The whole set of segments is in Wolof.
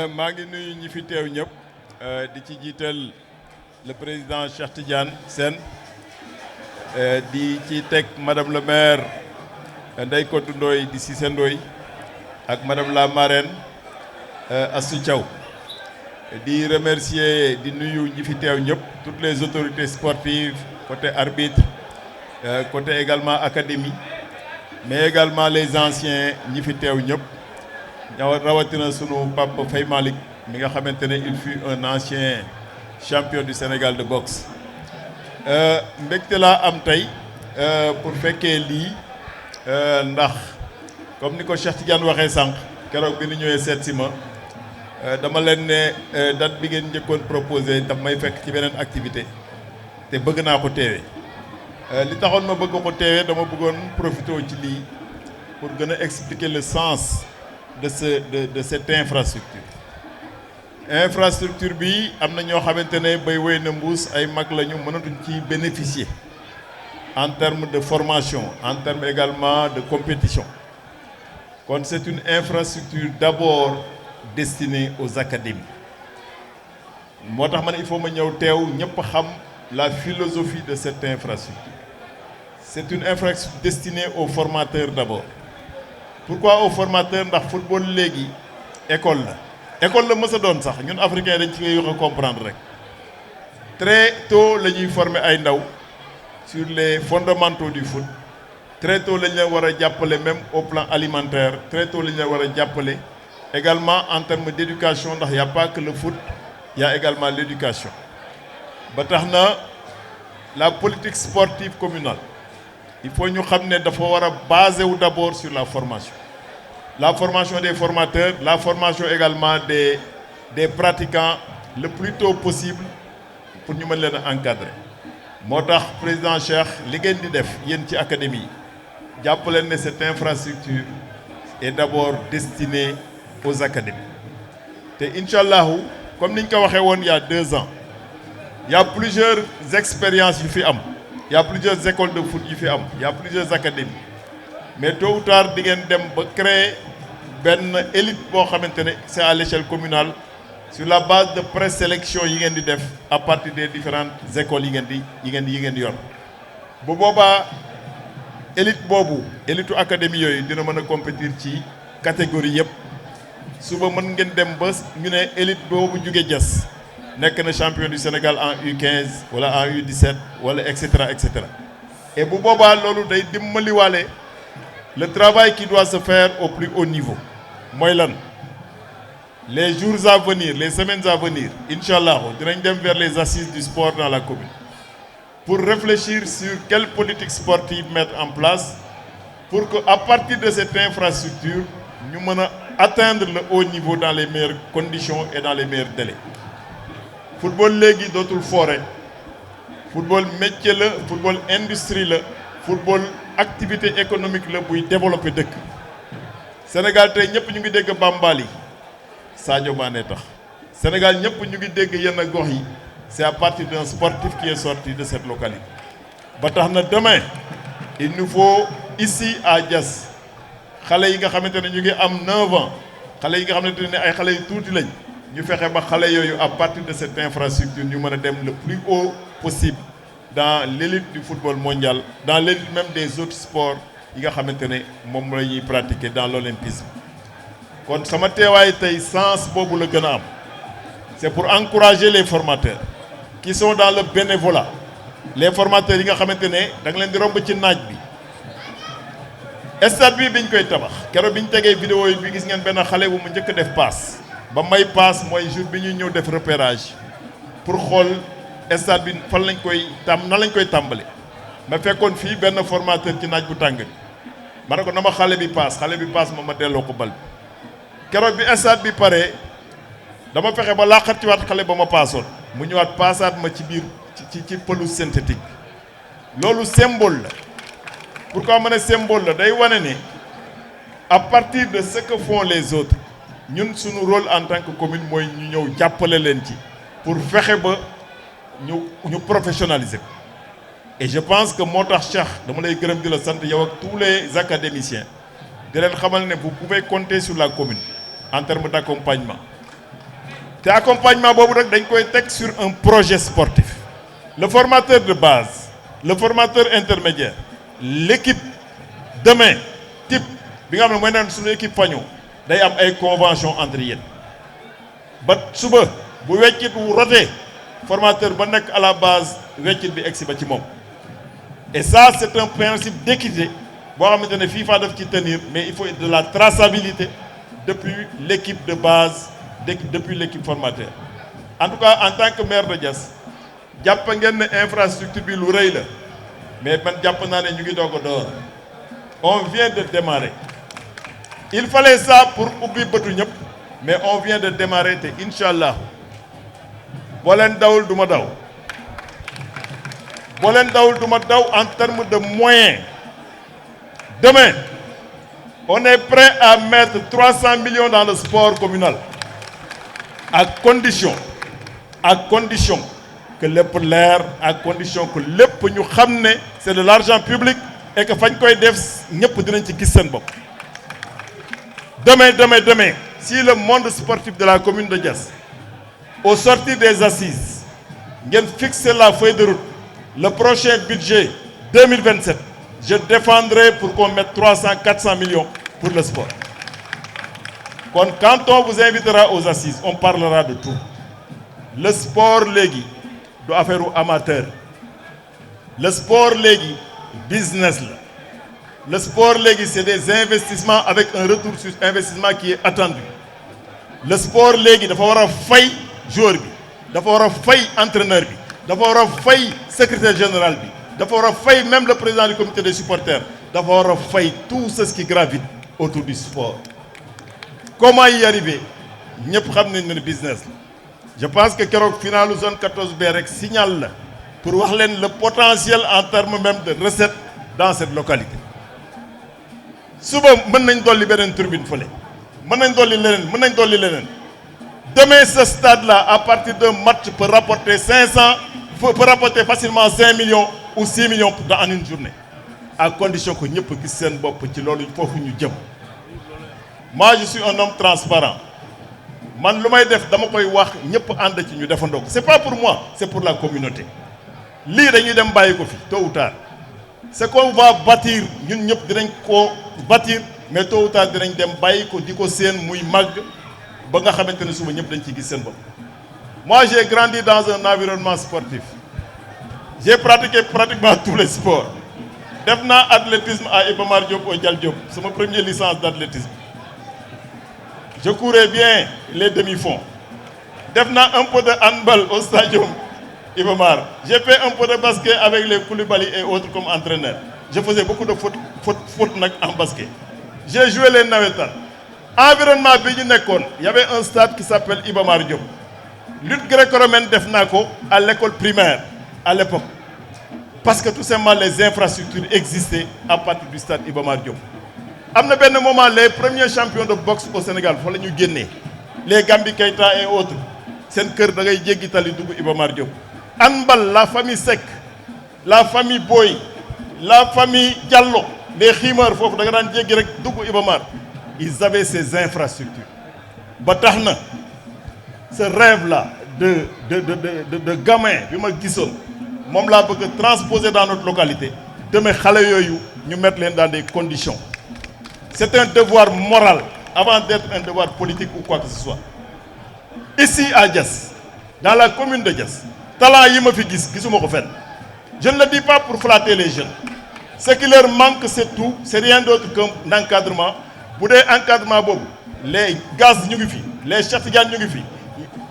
maa ngi nuyu ñi fi teew ñëpp di ci jiital le président Cheikh Tidiane Sène di ci teg madame le maire Ndeye Kotou Ndoye di Cissé Ndoye ak madame la marraine Assou Thiaw di remercier di nuyu ñi fi teew ñëpp toutes les autorités sportives côté arbitre côté également académie mais également les anciens ñi fi teew ñëpp ñaw rawatina sunu Papa Faye Malick mi nga xamante ne il fut un ancien champion du Sénégal de boxe mbégte laa am tey pour fekkee lii ndax comme ni ko Cheikh Tidiane waxee sànq keroog bi ni ñëwee seet si ma dama leen ne date bi ngeen njëkkoon proposé daf may fekk ci beneen activité te bëgg naa ko teewee li taxoon ma bëgg ko teewee dama bëggoon profité ci lii pour gën a expliquer le sens de cette infrastructure. Infrastructure bi am na ñoo xamante ne bay wéy na mbuus ay mag lañu mënatuñ ci bénéficier en termes de formation en termes également de compétition kon c'est une infrastructure d'abord destinée aux académies moo tax man il faut ma ñëw teew ñëpp xam la philosophie de cette infrastructure. C'est une infrastructure destinée aux formateurs d'abord. Pourquoi aux formateurs? Ndax football léegi école la mës a doon sax ñun africains dañ ci koy comprendre rek très tôt la ñuy former ay ndaw sur les fondamentaux du foot très tôt la ñu leen war a jàppale même au plan alimentaire très tôt la ñu leen war a jàppale également en termes d'éducation ndax y a pas que le foot y a également l'éducation ba tax na la politique sportive communale il faut ñu xam ne dafa war a basé wu d'abord sur la formation des formateurs, la formation également des pratiquants le plus tôt possible pour ñu mën leen a encadrer moo tax président Cheikh li ngeen di def yéen ci académie jàpp leen ne cette infrastructure est d'abord destinée aux académies te incha allahu comme niñ ko waxee woon il y a 2 ans il y a plusieurs expériences yu fi am. Il y a plusieurs écoles de foot yu fi am il y a plusieurs académies mais tôt ou tard di ngeen dem ba créer benn élite boo xamante ne c'est à l'échelle communale sur la base de présélection yi ngeen di def à partir des différentes écoles yi ngeen di yor bu boobaa élite boobu élitu académie yooyu dina mën a compétir ci catégorie yëpp suba mën ngeen dem ba ñu ne élite boobu jóge Diass nekk na champion du Sénégal en U15 wala en U17 wala et cetera et bu boobaa loolu day dimbaliwaale le travail qui doit se faire au plus haut niveau mooy lan les jours à venir les semaines à venir incha allah dinañ dem vers les assises du sport dans la commune pour réfléchir sur quelle politique sportive mettre en place pour que à partir de cette infrastructure ñu mën a atteindre le haut niveau dans les meilleures conditions et dans les meilleurs délais. Football léegi dootul foore football métier la football industrie la football activité économique la buy développer dëkk Sénégal tey ñëpp ñu ngi dégg Bambali Sadio Mané tax Sénégal ñëpp ñu ngi dégg yenn gox yi c'est à partir d'un sportif qui est sorti de cette localité ba tax na demain il nous faut ici à Diass xale yi nga xamante ne ñu ngi am 9 ans xale yi nga xamante ne ay xale yu tuuti lañ ñu fexe ba xale yooyu à partir de cette infrastructure ñu mën a dem le plus haut possible dans l'élite du football mondial dans l'élite même des autres sports yi nga xamante ne moom la ñuy pratiquer dans l'olympisme kon sama teewaay tey sens boobu la gën a am c'est pour encourager les formateurs qui sont dans le bénévolat les formateurs yi nga xamante ne da nga leen di romb ci naaj bi stade bi biñ koy tabax keroog biñ tegee vidéo yi bi gis ngeen benn xale bu mu njëkk a def passe ba may passe mooy jour bi ñuy ñëw def repérage pour xool stade bi fan lañ koy nan lañ koy tàmbale ma fekkoon fii benn formateur ci naaj bu tàng bi ma ne ko na ma xale bi passe ma delloo ko bal bi keroog bi stade bi pare dama fexe ba laaxat ci waat xale ba ma paasoon mu ñëwaat paasaat ma ci biir ci pelouse synthétique bi loolu symbole la pourquoi ma ne symbole la day wane ne à partir de ce que font les autres ñun suñu rôle en tant que commune mooy ñu ñëw jàppale leen ci pour fexe ba ñu professionnaliser ko et je pense que moo tax Cheikh dama lay gërëm di la sant yow ak tous les académiciens di leen xamal ne vous pouvez compter sur la commune en termes d'accompagnement te accompagnement boobu nag dañ koy teg sur un projet sportif. Le formateur de base, le formateur intermédiaire, l'équipe demain type bi nga xam ne mooy naan suñu équipe faño day am ay convention entre yéen ba suba bu weccit wu rotee formateur ba nekk à la base weccit bi egsi ba ci moom. Et ça c'est un principe d'équité boo xamante ne FIFA daf ci tenir, mais il faut de la traçabilité depuis l'équipe de base, depuis l'équipe formateur. En tout cas, en tant que maire de Diass jàpp ngeen ne infrastructure bi lu rëy la, mais man jàpp naa ne ñu ngi doog a door. On vient de démarrer. Il fallait ça pour ubbi bëtu ñëpp, mais on vient de démarrer te Inch'Allah boo leen dawul du ma daw. boo leen dawul du ma daw en termes de moyens. Demain, on est prêt à mettre 300 millions dans le sport communal, à condition que lépp leer, à condition que lépp ñu xam ne c'est de l'argent public et que fañ koy def ñëpp dinañ ci gis seen bopp. Demain, si le monde sportif de la commune de Diass, au sortir des assises, ngeen fixer la feuille de route, le prochain budget 2027, je défendrai pour qu'on mette 300-400 millions pour le sport. Quand on vous invitera aux assises, on parlera de tout. Le sport légui du affaire amateur. Le sport légui business là. Le sport légui c'est des investissements avec un retour sur investissement qui est attendu. Le sport légui dafa war a fay joueur bi, dafa war a fay entraîneur bi, dafa war a fay secrétaire général bi, dafa war a fay même le président du comité des supporters, dafa war a fay tout ce qui gravite autour du sport. Comment y arriver? ñëpp xam nañ ne business la. Je pense que keroog finalu zone 14B rek signal la pour wax leen le potentiel en termes même de recettes dans cette localité. Suba mën nañ dolli beneen turbine fële, mën nañ dolli leneen. Demain ce stade là à partir d'un match peut rapporter facilement 5 millions ou 6 millions en une journée, à condition que ñëpp gis seen bopp ci loolu foofu ñu jëm. Moi je suis un homme transparent. Man lu may def dama koy wax ñëpp ànd ci ñu defandoo ko. C'est pas pour moi, c'est pour la communauté. Lii dañuy dem bàyyi ko fi tôt ou tard. Ce qu'on va bâtir ñun ñëpp dinañ ko bâtir, mais tôt ou tard dinañ dem bàyyi ko di ko seen muy màgg ba nga xamante ne suba ñëpp dañ ciy gis seen bopp. Moi j'ai grandi dans un environnement sportif. J'ai pratiqué pratiquement tous les sports. Def naa athlétisme à Iba Mar Diop au Dial Diop, c'est ma première licence d'athlétisme. Je courais bien les demi-fonds. Def naa un peu de handball au stadium Iba Mar. J'ai fait un peu de basket avec les Koulibaly et autres comme entraîneur. Je faisais beaucoup de foot nag en basket. J'ai joué les navétanes. Environnement bi ñu nekkoon, il y avait un stade qui s'appelle Iba Mar Diop. Lutte gréco-romaine def naa ko à l'école primaire à l'époque. Parce que tout simplement les infrastructures existaient à partir du stade Iba Mar Diop. Am na benn moment les premiers champions de boxe au Sénégal fa la ñu génnee, les Gambi Keita et autres, seen kër da ngay jéggi tali dugg Iba Mar Diop. Handball, la famille Seck, la famille Boy, la famille Diallo, les Ximar foofu da nga daan jéggi rek dugg Iba Mar. Ils avaient ces infrastructures. Ba tax na ce rêve là de gamin bi ma gisoon moom laa bëgg a transposer dans notre localité. Demain xale yooyu ñu mettre leen dans des conditions. C'est un devoir moral avant d'être un devoir politique ou quoi que ce soit. Ici à Diass, dans la commune de Diass, talent yi ma fi gis gisuma ko fenn. Je ne le dis pas pour flatter les jeunes. Ce qui leur manque c'est tout, c'est rien d'autre qu'un encadrement. Bu dee encadrement boobu les gaz ñu ngi fi, les Cheikh Tidiane ñu ngi fi,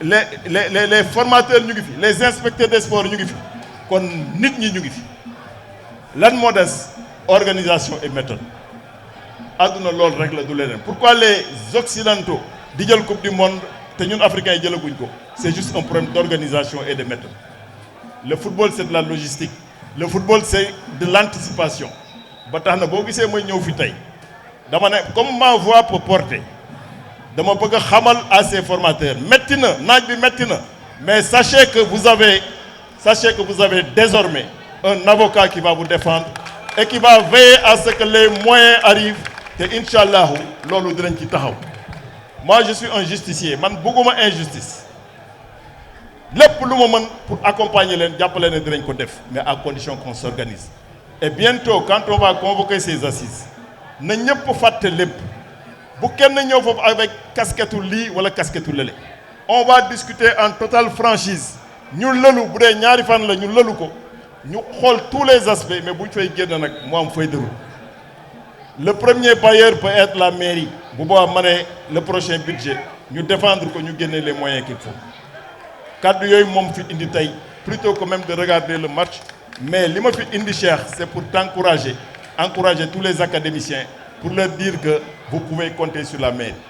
les formateurs ñu ngi fi, les inspecteurs des sports ñu ngi fi, kon nit ñi ñu ngi fi. Lan moo des organisation et méthode. Àdduna loolu rek la du leneen. Pourquoi les occidentaux di jël coupe du monde te ñun africains yi jëlaguñ ko? C'est juste un problème d'organisation et de méthode. Le football c'est de la logistique. Le football c'est de l'anticipation. Ba tax na boo gisee mooy ñëw fi tey dama ne comme ma voix peut porter dama bëgg a xamal à ces formateurs metti na naaj bi metti na, mais sachez que vous avez désormais un avocat qui va vous défendre et qui va veiller à ce que les moyens arrivent. te incha allahu loolu dinañ ci taxaw. Moi je suis un justicier, man bëgguma injustice. lépp lu ma mën pour accompagner leen jàppale ne dinañ ko def mais à condition qu'on s'organise. Et bientôt quand on va convoquer ces assises na ñëpp fàtte lépp bu kenn ñëw foofu avec casquette lii wala casquette lële. On va discuter en totale franchise ñu lëlu bu dee ñaari fan la ñu lëlu ko ñu xool tous les aspects mais bu ñu fay génn nag mu am feuille de route. Le premier bailleur peut être la mairie bu boobaa ma ne le prochain budget ñu défendre ko ñu génne les moyens qu'il faut. Kaddu yooyu moom fi indi tey plutôt que même de regarder le match mais li ma fi indi Cheikh c'est pour encourager tous les académiciens pour leur dire que vous pouvez compter sur la mairie.